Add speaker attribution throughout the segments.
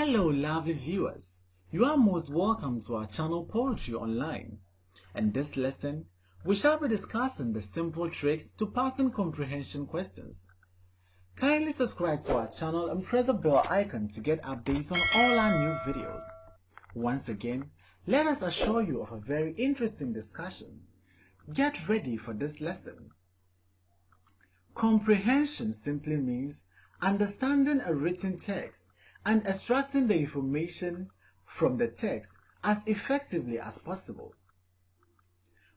Speaker 1: Hello lovely viewers, you are most welcome to our channel Poetry Online. In this lesson, we shall be discussing the simple tricks to passing comprehension questions. Kindly subscribe to our channel and press the bell icon to get updates on all our new videos. Once again, let us assure you of a very interesting discussion. Get ready for this lesson. Comprehension simply means understanding a written text and extracting the information from the text as effectively as possible.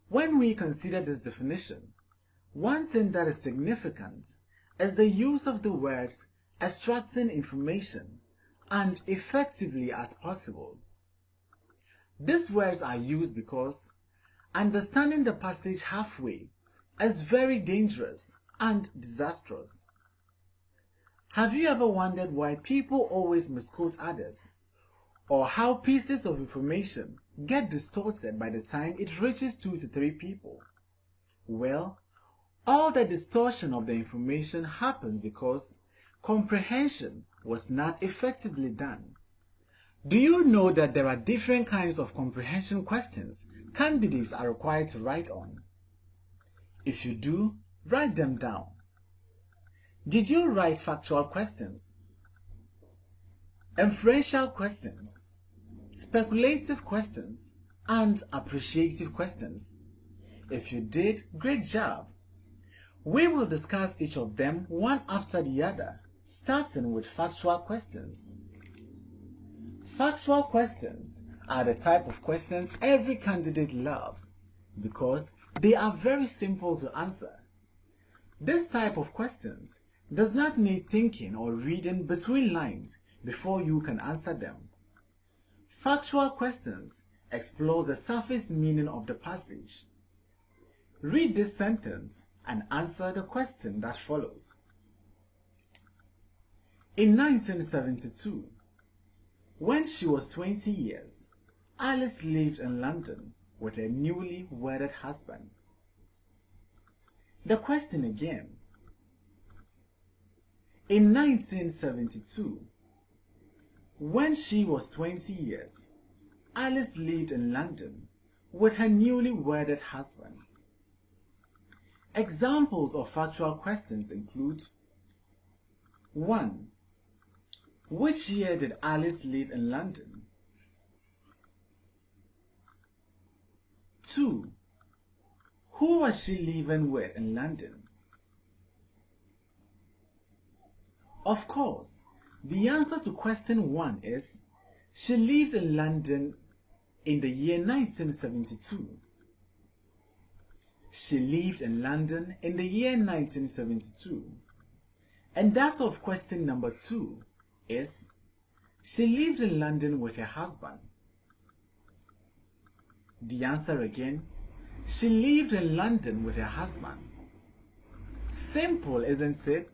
Speaker 1: When we consider this definition, one thing that is significant is the use of the words extracting information and effectively as possible. These words are used because understanding the passage halfway is very dangerous and disastrous. Have you ever wondered why people always misquote others, or how pieces of information get distorted by the time it reaches 2 to 3 people? Well, all the distortion of the information happens because comprehension was not effectively done. Do you know that there are different kinds of comprehension questions candidates are required to write on? If you do, write them down. Did you write factual questions, inferential questions, speculative questions, and appreciative questions? If you did, great job. We will discuss each of them one after the other, starting with factual questions. Factual questions are the type of questions every candidate loves because they are very simple to answer. This type of questions does not need thinking or reading between lines before you can answer them. Factual questions explore the surface meaning of the passage. Read this sentence and answer the question that follows. In 1972, when she was 20 years, Alice lived in London with a newly wedded husband. The question again. In 1972, when she was 20 years, Alice lived in London with her newly wedded husband. Examples of factual questions include: 1. Which year did Alice live in London? 2. Who was she living with in London? Of course, the answer to question 1 is she lived in London in the year 1972. She lived in London in the year 1972. And that of question number 2 is she lived in London with her husband. The answer again, she lived in London with her husband. Simple, isn't it?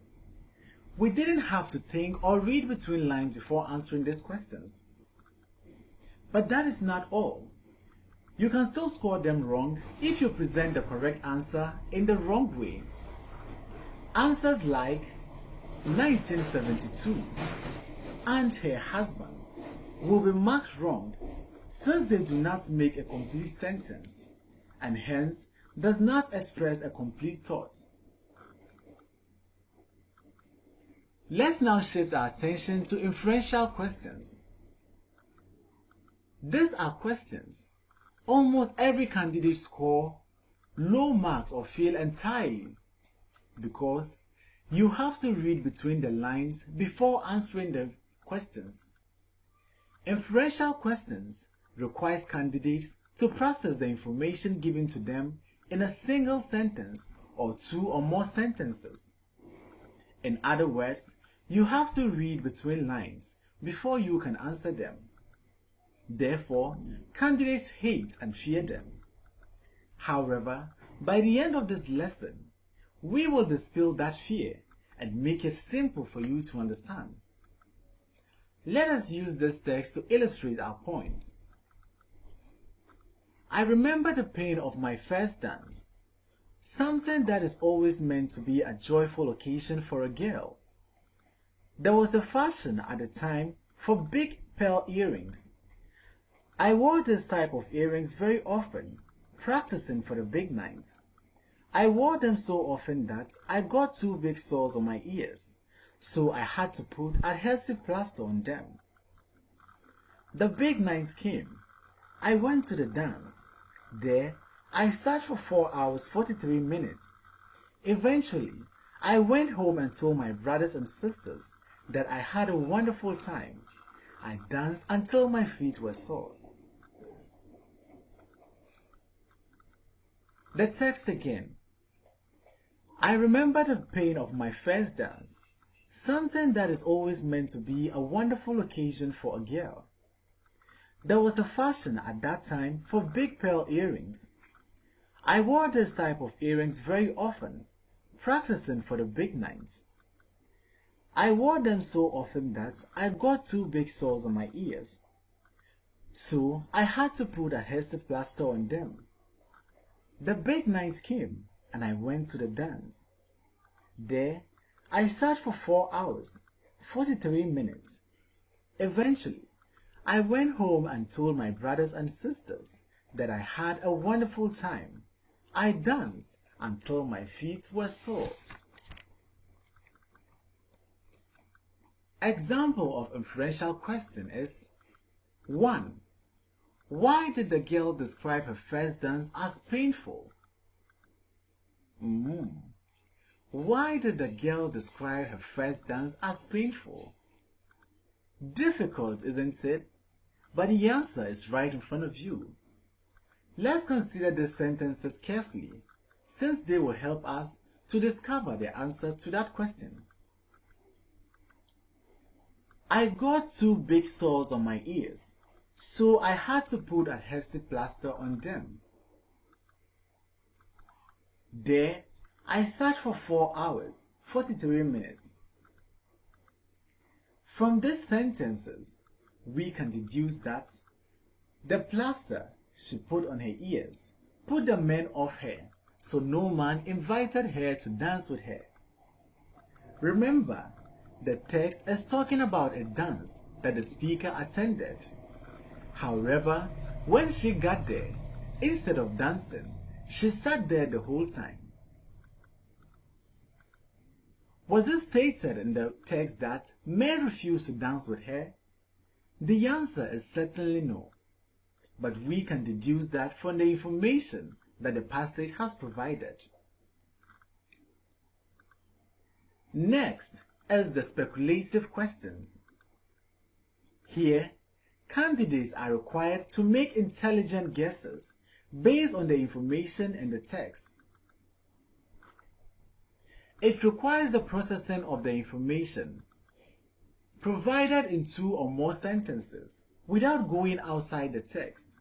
Speaker 1: We didn't have to think or read between lines before answering these questions. But that is not all. You can still score them wrong if you present the correct answer in the wrong way. Answers like 1972 and her husband will be marked wrong since they do not make a complete sentence and hence does not express a complete thought. Let's now shift our attention to inferential questions. These are questions almost every candidate score low marks or fail entirely because you have to read between the lines before answering the questions. Inferential questions requires candidates to process the information given to them in a single sentence or 2 or more sentences. In other words, you have to read between lines before you can answer them. Therefore, candidates hate and fear them. However, by the end of this lesson, we will dispel that fear and make it simple for you to understand. Let us use this text to illustrate our point. I remember the pain of my first dance, something that is always meant to be a joyful occasion for a girl. There was a fashion at the time for big pearl earrings. I wore this type of earrings very often, practicing for the big night. I wore them so often that I got 2 big sores on my ears, so I had to put adhesive plaster on them. The big night came. I went to the dance. There, I sat for 4 hours 43 minutes. Eventually, I went home and told my brothers and sisters that I had a wonderful time. I danced until my feet were sore. The text again. I remember the pain of my first dance, something that is always meant to be a wonderful occasion for a girl. There was a fashion at that time for big pearl earrings. I wore this type of earrings very often, practicing for the big nights. I wore them so often that I got 2 big sores on my ears, so I had to put adhesive plaster on them. The big night came and I went to the dance. There, I sat for 4 hours, 43 minutes. Eventually, I went home and told my brothers and sisters that I had a wonderful time. I danced until my feet were sore. Example of inferential question is 1. Why did the girl describe her first dance as painful? Why did the girl describe her first dance as painful? Difficult, isn't it? But the answer is right in front of you. Let's consider these sentences carefully, since they will help us to discover the answer to that question. I got 2 big sores on my ears, so I had to put adhesive plaster on them. There, I sat for 4 hours, 43 minutes. From these sentences, we can deduce that the plaster she put on her ears put the men off her, so no man invited her to dance with her. Remember, the text is talking about a dance that the speaker attended. However, when she got there, instead of dancing, she sat there the whole time. Was it stated in the text that men refused to dance with her? The answer is certainly no, but we can deduce that from the information that the passage has provided. Next is the speculative questions. Here, candidates are required to make intelligent guesses based on the information in the text. It requires the processing of the information provided in 2 or more sentences without going outside the text.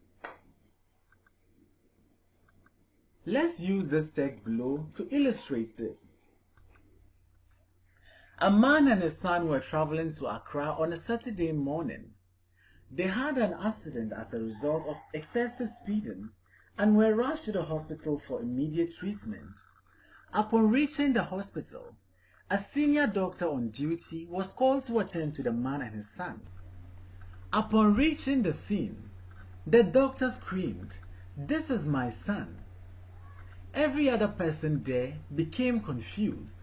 Speaker 1: Let's use this text below to illustrate this. A man and his son were traveling to Accra on a Saturday morning. They had an accident as a result of excessive speeding and were rushed to the hospital for immediate treatment. Upon reaching the hospital, a senior doctor on duty was called to attend to the man and his son. Upon reaching the scene, the doctor screamed, "This is my son." Every other person there became confused.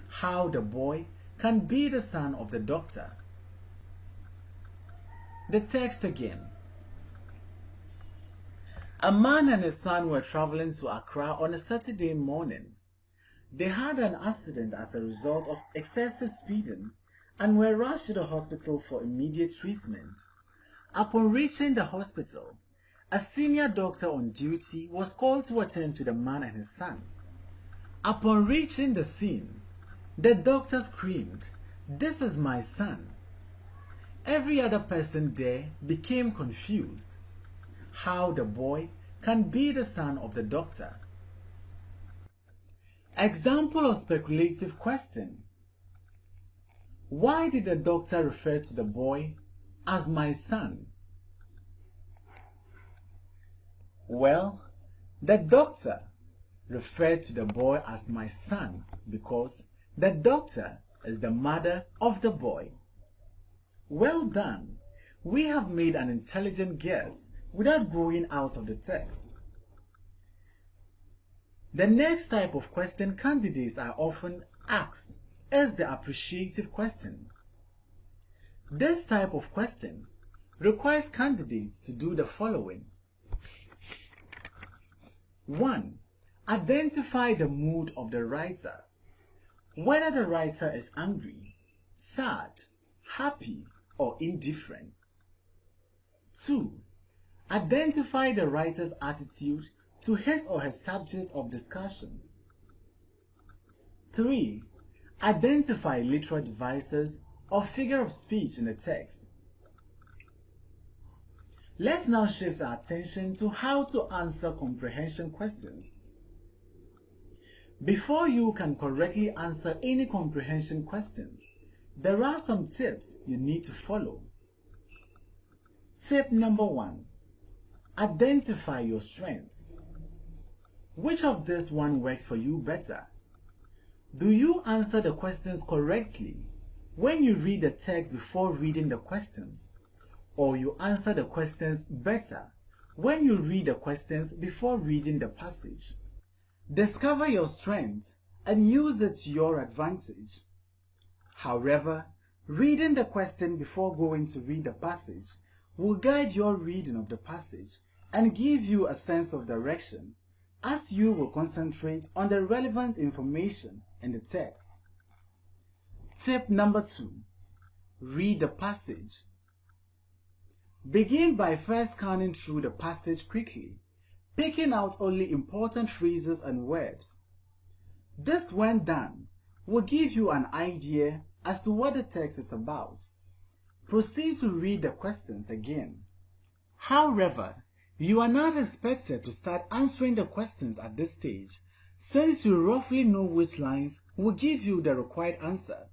Speaker 1: How the boy can be the son of the doctor? The text again. A man and his son were traveling to Accra on a Saturday morning. They had an accident as a result of excessive speeding and were rushed to the hospital for immediate treatment. Upon reaching the hospital, a senior doctor on duty was called to attend to the man and his son. Upon reaching the scene, the doctor screamed, "This is my son." Every other person there became confused. How the boy can be the son of the doctor? Example of speculative question. Why did the doctor refer to the boy as my son? Well, the doctor referred to the boy as my son because the doctor is the mother of the boy. Well done! we have made an intelligent guess without going out of the text. The next type of question candidates are often asked is the appreciative question. This type of question requires candidates to do the following. 1. Identify the mood of the writer, whether the writer is angry, sad, happy, or indifferent. 2. Identify the writer's attitude to his or her subject of discussion. 3. Identify literal devices or figure of speech in the text. Let's now shift our attention to how to answer comprehension questions. Before you can correctly answer any comprehension questions, there are some tips you need to follow. Tip number 1. Identify your strengths. Which of this one works for you better? Do you answer the questions correctly when you read the text before reading the questions, or you answer the questions better when you read the questions before reading the passage? Discover your strength and use it to your advantage. However, reading the question before going to read the passage will guide your reading of the passage and give you a sense of direction, as you will concentrate on the relevant information in the text. Tip number 2. Read the passage. Begin by first scanning through the passage quickly, picking out only important phrases and words. This, when done, will give you an idea as to what the text is about. Proceed to read the questions again. However, you are not expected to start answering the questions at this stage, since you roughly know which lines will give you the required answer.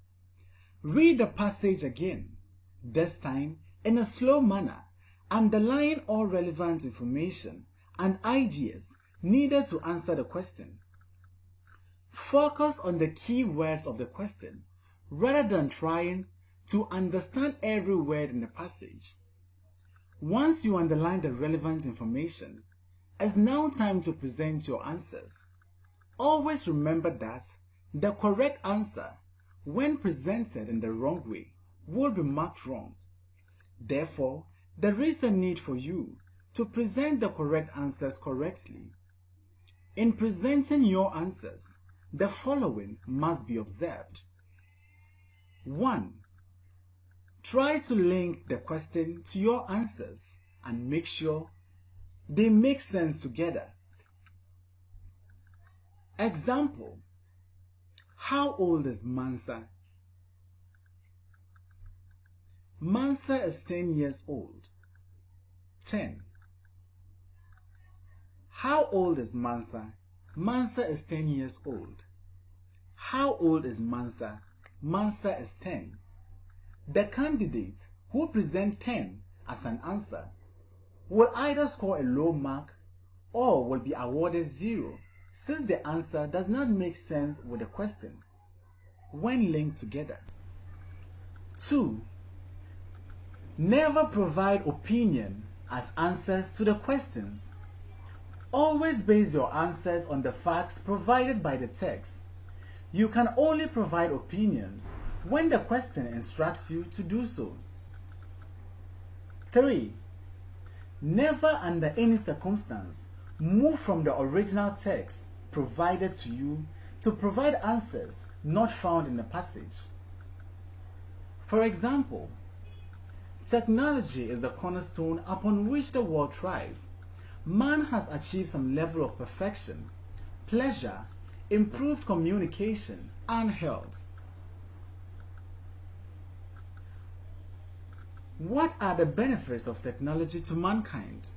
Speaker 1: Read the passage again, this time in a slow manner, underline all relevant information and ideas needed to answer the question. Focus on the key words of the question rather than trying to understand every word in the passage. Once you underline the relevant information, it's now time to present your answers. Always remember that the correct answer, when presented in the wrong way, will be marked wrong. Therefore, there is a need for you to present the correct answers correctly. In presenting your answers, the following must be observed. 1. Try to link the question to your answers and make sure they make sense together. Example: how old is Mansa? Mansa is 10 years old. 10. How old is Mansa? Mansa is 10 years old. How old is Mansa? Mansa is 10. The candidate who presents 10 as an answer will either score a low mark or will be awarded 0, since the answer does not make sense with the question when linked together. 2. Never provide opinion as answers to the questions. Always base your answers on the facts provided by the text. You can only provide opinions when the question instructs you to do so. 3. Never under any circumstance move from the original text provided to you to provide answers not found in the passage. For example, technology is the cornerstone upon which the world thrives. Man has achieved some level of perfection, pleasure, improved communication, and health. What are the benefits of technology to mankind?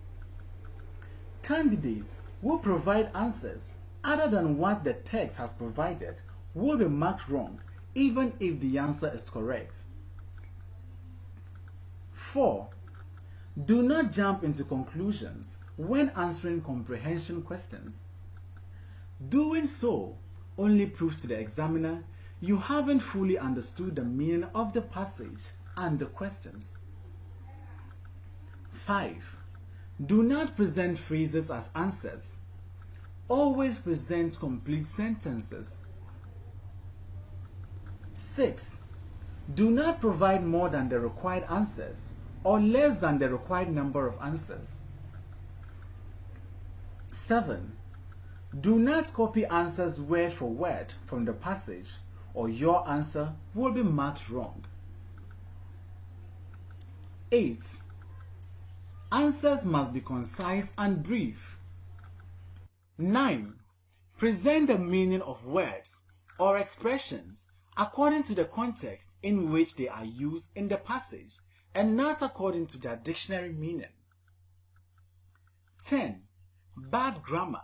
Speaker 1: Candidates who provide answers other than what the text has provided will be marked wrong, even if the answer is correct. 4. Do not jump into conclusions when answering comprehension questions. Doing so only proves to the examiner you haven't fully understood the meaning of the passage and the questions. 5. Do not present phrases as answers. Always present complete sentences. 6. Do not provide more than the required answers or less than the required number of answers. 7. Do not copy answers word for word from the passage or your answer will be marked wrong. 8. Answers must be concise and brief. 9. Present the meaning of words or expressions according to the context in which they are used in the passage and not according to their dictionary meaning. 10. Bad grammar,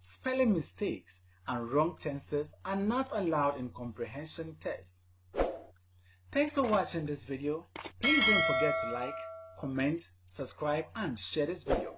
Speaker 1: spelling mistakes, and wrong tenses are not allowed in comprehension tests. Thanks for watching this video. Please don't forget to like, comment, subscribe, and share this video.